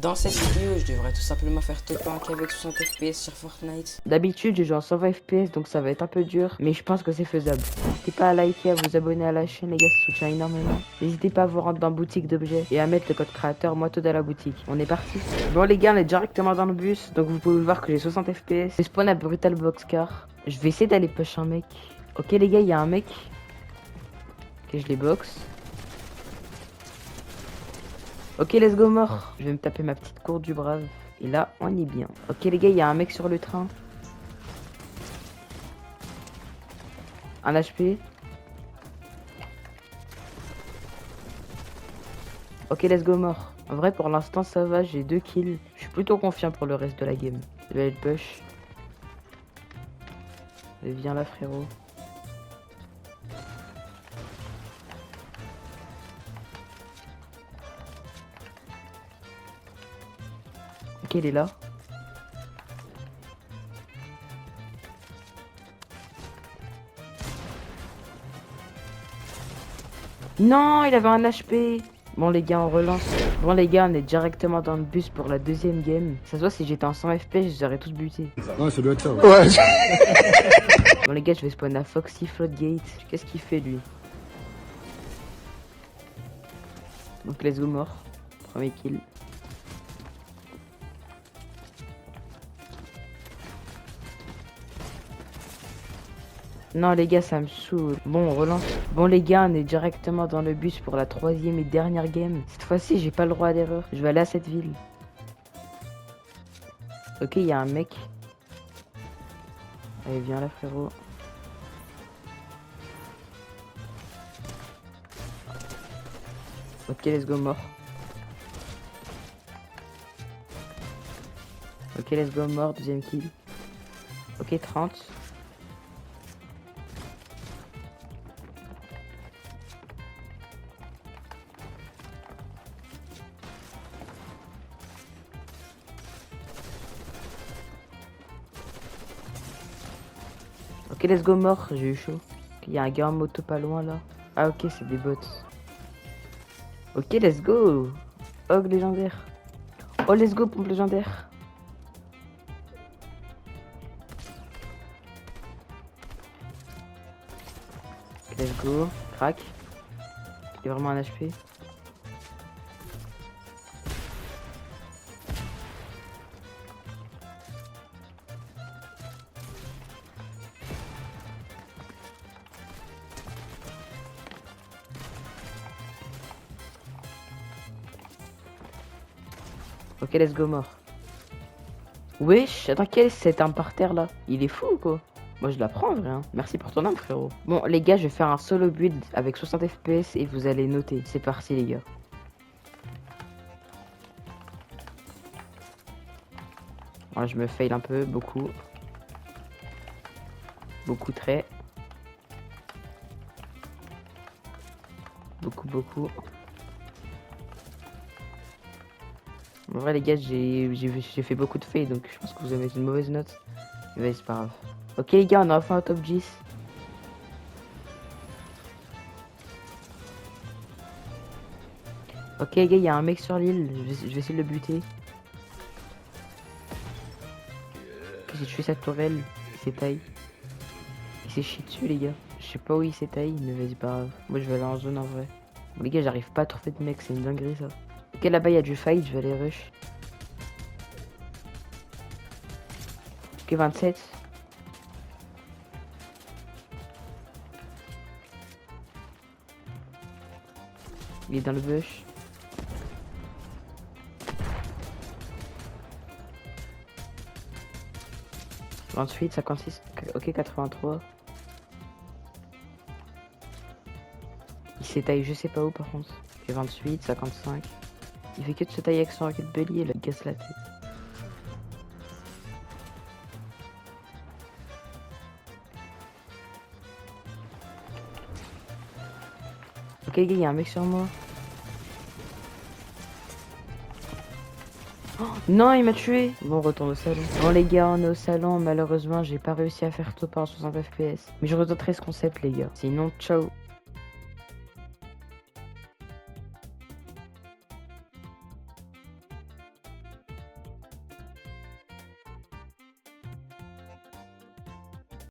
Dans cette vidéo, je devrais tout simplement faire top 1 avec 60 FPS sur Fortnite. D'habitude, je joue en 120 FPS, donc ça va être un peu dur, mais je pense que c'est faisable. N'hésitez pas à liker, à vous abonner à la chaîne, les gars, ça soutient énormément. N'hésitez pas à vous rendre dans boutique d'objets et à mettre le code créateur Moito dans la boutique. On est parti. Bon les gars, on est directement dans le bus, donc vous pouvez voir que j'ai 60 FPS. Je spawn à Brutal Boxcar. Je vais essayer d'aller push un mec. Ok les gars, il y a un mec. Ok, je les boxe. Ok, let's go mort. Je vais me taper ma petite cour du brave. Et là, on est bien. Ok les gars, il y a un mec sur le train. Un HP. Ok, let's go mort. En vrai, pour l'instant, ça va, j'ai 2 kills. Je suis plutôt confiant pour le reste de la game. Je vais aller push. Allez, viens là, frérot. Ok, il est là. Non, il avait un HP. Bon les gars, on relance. Bon les gars, on est directement dans le bus pour la deuxième game. Ça se voit, si j'étais en 100 FPS, je les aurais tous butés. Ouais, ça doit être ça. Ouais. Bon les gars, je vais spawn à Foxy Floodgate. Qu'est-ce qu'il fait lui? Donc let's go mort. Premier kill. Non les gars, ça me saoule. Bon, on relance. Bon les gars, on est directement dans le bus pour la troisième et dernière game. Cette fois-ci, j'ai pas le droit à l'erreur. Je vais aller à cette ville. Ok, il y a un mec. Allez, viens là, frérot. Ok, let's go mort. Ok, let's go mort, deuxième kill. Ok, 30. Ok, let's go mort, j'ai eu chaud. Il y a un gars en moto pas loin là. Ah ok, c'est des bots. Ok, let's go. Hog légendaire. Oh, let's go, pompe légendaire. Ok, let's go. Crac. Il y a vraiment un HP. Ok, let's go mort. Wesh, attends, quel est cette arme par terre là? Il est fou ou quoi? Moi je la prends en vrai, hein. Merci pour ton arme frérot. Bon les gars, je vais faire un solo build avec 60 FPS et vous allez noter. C'est parti les gars. Voilà, je me fail un peu, beaucoup. Beaucoup très. Beaucoup. En vrai les gars, j'ai fait beaucoup de fails, donc je pense que vous avez une mauvaise note. Mais c'est pas grave. Ok les gars, on a enfin un top 10. Ok les gars, il y a un mec sur l'île, je vais essayer de le buter. Ok, j'ai tué sa tourelle, il s'étaille. Il s'est chié dessus les gars. Je sais pas où il s'étaille, mais vas-y pas grave. Moi je vais aller en zone en vrai. Bon, les gars, j'arrive pas à trouver de mec, c'est une dinguerie ça. Ok, là-bas il y a du fight, je vais aller rush. Ok, 27. Il est dans le bush. Ensuite, 56. Ok, 83. Il s'est taillé je sais pas où par contre. Ok, 28, 55. Il fait que de se tailler avec son rocket belly et il casse la tête. Ok les gars, il y a un mec sur moi. Oh, non, il m'a tué. Bon, on retourne au salon. Bon les gars, on est au salon. Malheureusement, j'ai pas réussi à faire top en 60 FPS. Mais je retenterai ce concept les gars. Sinon, ciao.